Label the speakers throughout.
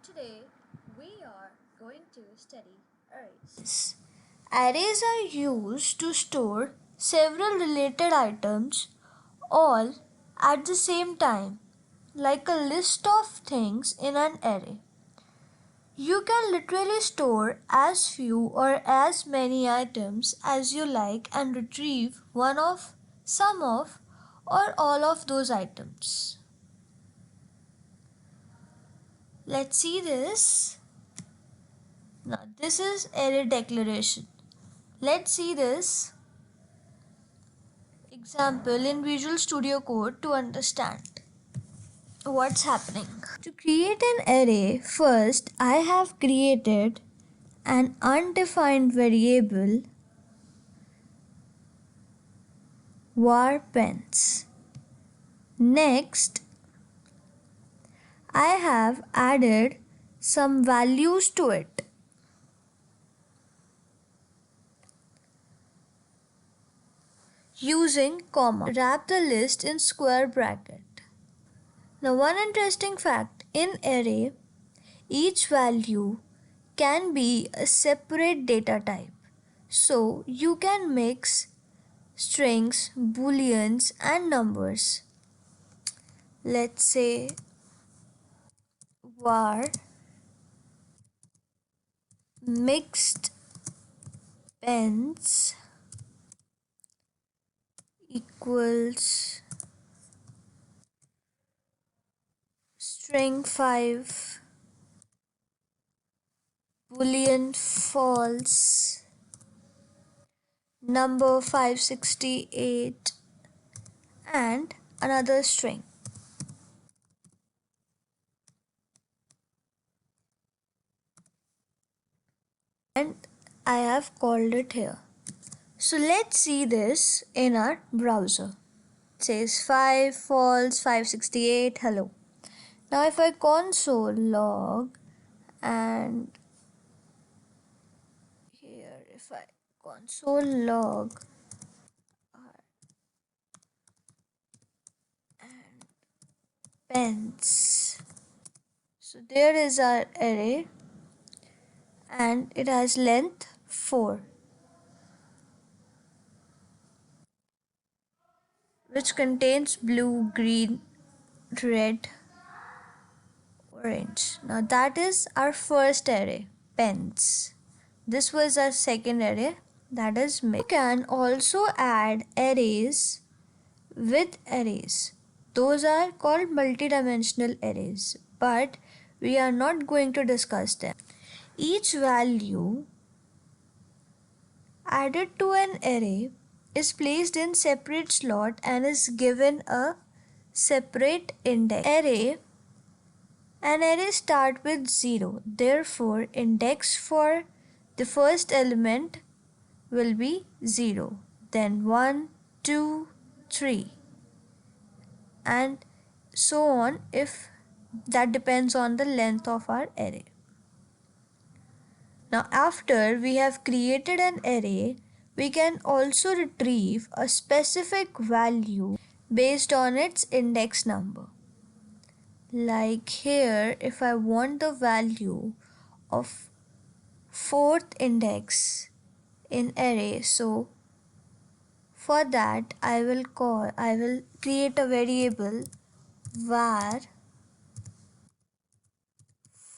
Speaker 1: Today we are going to study arrays. Arrays are used to store several related items all at the same time, like a list of things in an array. You can literally store as few or as many items as you like and retrieve one of, some of, or all of those items. Let's see this. Now, this is array declaration. Let's see this example in Visual Studio Code to understand what's happening. To create an array, first I have created an undefined variable var pens. Next, I have added some values to it. Using comma, wrap the list in square bracket. Now, one interesting fact in array, each value can be a separate data type. So you can mix strings, booleans and numbers. Let's say var mixed pens equals string 5 boolean false number 568 and another string. And I have called it here. So let's see this in our browser. It says 5 false 568 hello. Now if I console log and here if I console log and pens, so there is our array and it has length 4, which contains blue, green, red, orange. Now that is our first array, pens. This was our second array, that is mix. You can also add arrays with arrays. Those are called multidimensional arrays, but we are not going to discuss them. Each value added to an array is placed in separate slot and is given a separate index. An array start with 0. Therefore, index for the first element will be 0. Then 1, 2, 3. And so on, if that depends on the length of our array. Now after we have created an array, we can also retrieve a specific value based on its index number. Like here, if I want the value of 4th index in array, so for that I will create a variable var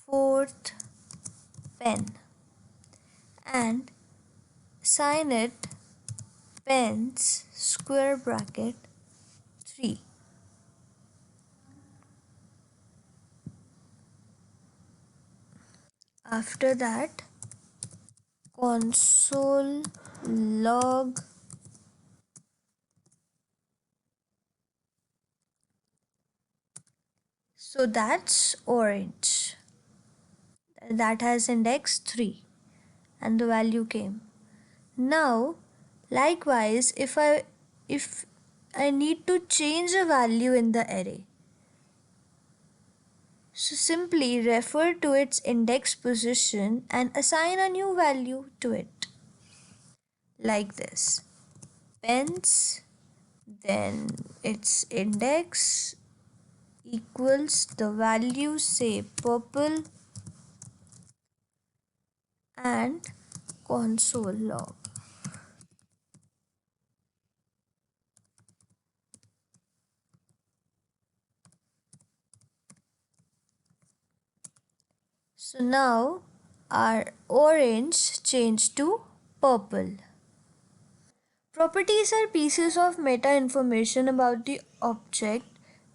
Speaker 1: 4th pen and assign it pens square bracket 3. After that, console log so that's orange, that has index 3 and the value came. Now likewise, if I need to change a value in the array, so simply refer to its index position and assign a new value to it. Like this. Pens, then its index equals the value, say purple, and console log. So now our orange changed to purple. Properties are pieces of meta information about the object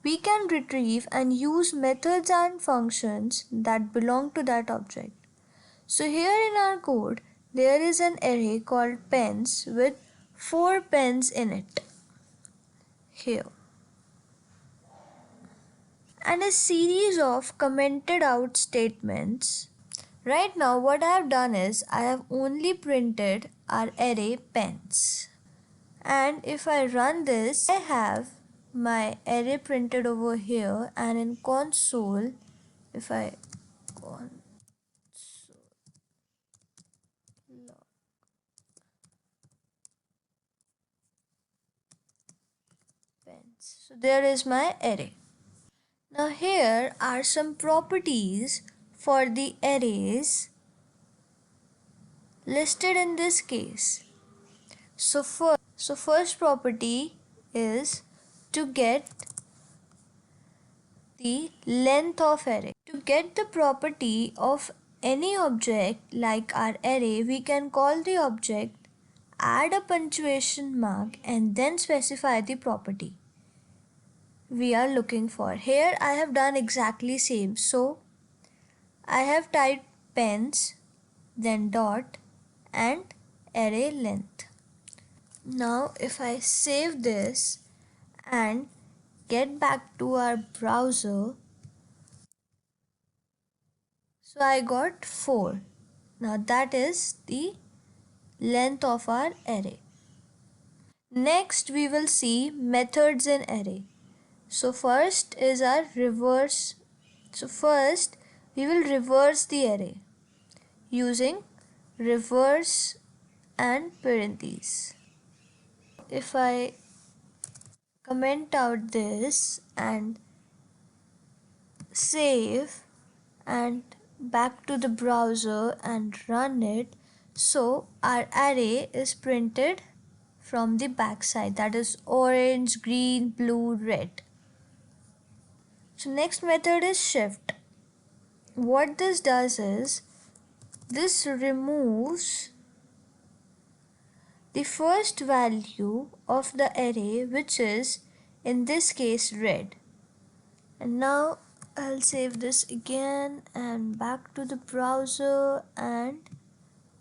Speaker 1: we can retrieve and use methods and functions that belong to that object. So here in our code, there is an array called pens with 4 pens in it. Here. And a series of commented out statements. Right now what I have done is I have only printed our array pens. And if I run this, I have my array printed over here, and in console, if I console log pens. So there is my array. Now here are some properties for the arrays listed in this case. So first property is to get the length of array. To get the property of any object like our array, we can call the object, add a punctuation mark, and then specify the property we are looking for. Here I have done exactly same. So I have typed pens, then dot, and array length. Now if I save this and get back to our browser, so I got 4. Now that is the length of our array. Next we will see methods in array. So first is our reverse. So first we will reverse the array using reverse and parentheses. If I comment out this and save and back to the browser and run it, so our array is printed from the backside, that is orange, green, blue, red. So next method is shift. What this does is this removes the first value of the array, which is in this case red. And now I'll save this again and back to the browser and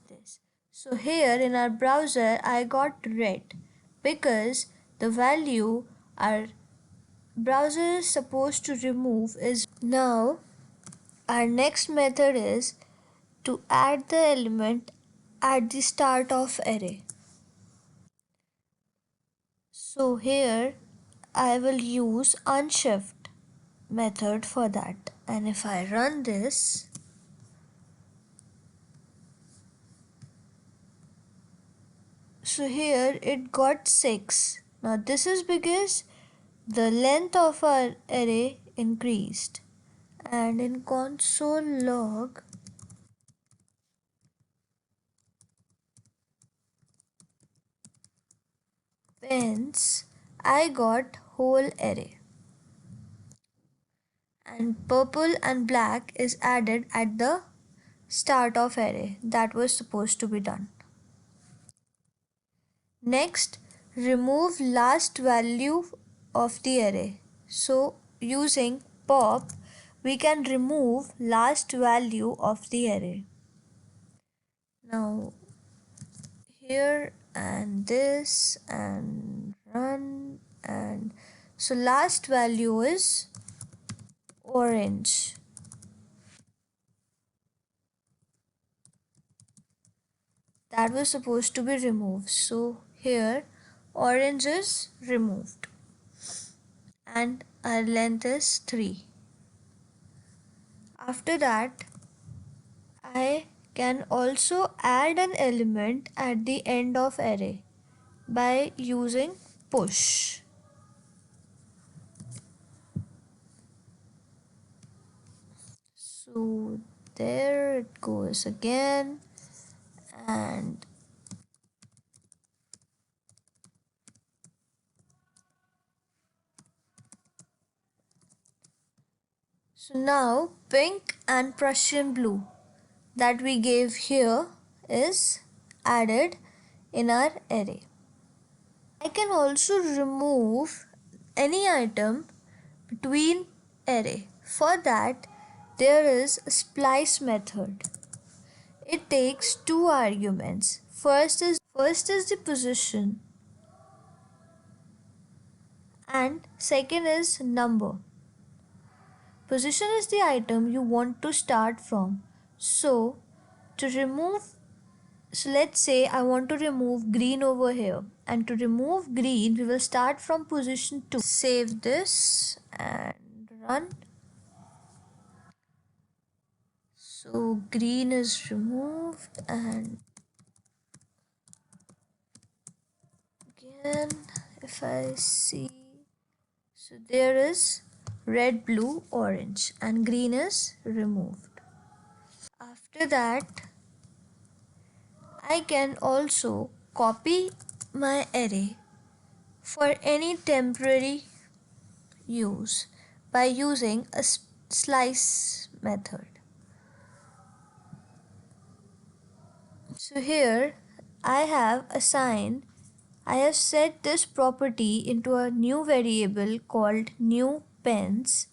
Speaker 1: this. So here in our browser I got red because the value our browser is supposed to remove is. Now our next method is to add the element at the start of array. So here I will use unshift method for that, and if I run this, so here it got 6. Now this is because the length of our array increased. And in console log pens, I got whole array. And purple and black is added at the start of array. That was supposed to be done. Next, remove last value of the array. So using pop, we can remove last value of the array. Now here and this and run, and so last value is orange. That was supposed to be removed. So here orange is removed and our length is 3. After that, I can also add an element at the end of array by using push. So there it goes again. And so now pink and Prussian blue that we gave here is added in our array. I can also remove any item between array. For that, there is a splice method. It takes two arguments. First is the position and second is number. Position is the item you want to start from. So to remove so let's say I want to remove green over here, and to remove green we will start from position 2. Save this and run. So green is removed, and again if I see, so there is red, blue, orange, and green is removed. After that I can also copy my array for any temporary use by using a slice method. So here I have set this property into a new variable called new pens,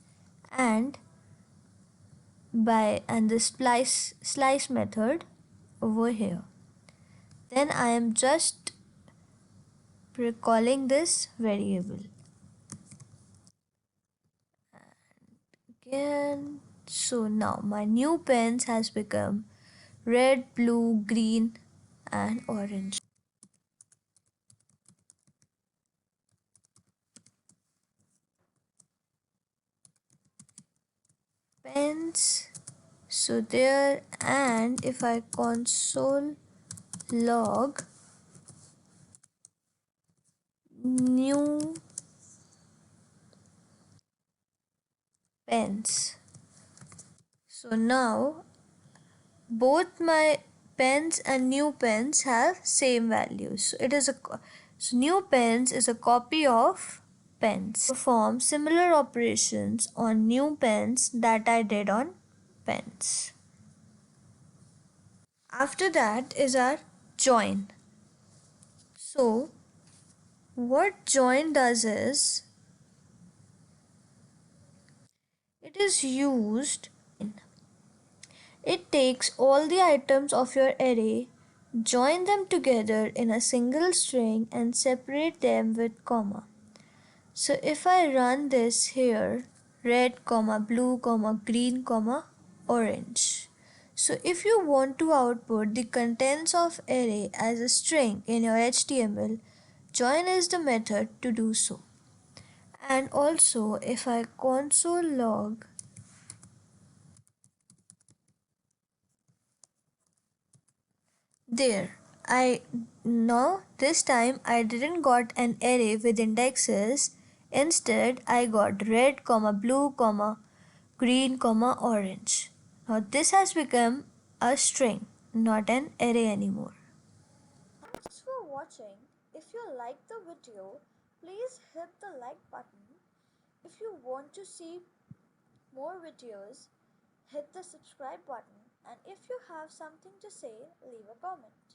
Speaker 1: and the slice method over here. Then I am just recalling this variable again. So now my new pens has become red, blue, green, and orange. Pens, so there, and if I console log new pens, so now both my pens and new pens have same values. So new pens is a copy of pens. Perform similar operations on new pens that I did on pens. After that is our join. So what join does is it is used. It takes all the items of your array, join them together in a single string, and separate them with comma. So if I run this here, red, comma, blue, comma, green, comma, orange. So if you want to output the contents of array as a string in your HTML, join is the method to do so. And also if I console log there, this time I didn't got an array with indexes. Instead I got red, comma, blue, comma, green, comma, orange. Now this has become a string, not an array anymore.
Speaker 2: Thanks for watching. If you like the video, please hit the like button. If you want to see more videos, hit the subscribe button. And if you have something to say, leave a comment.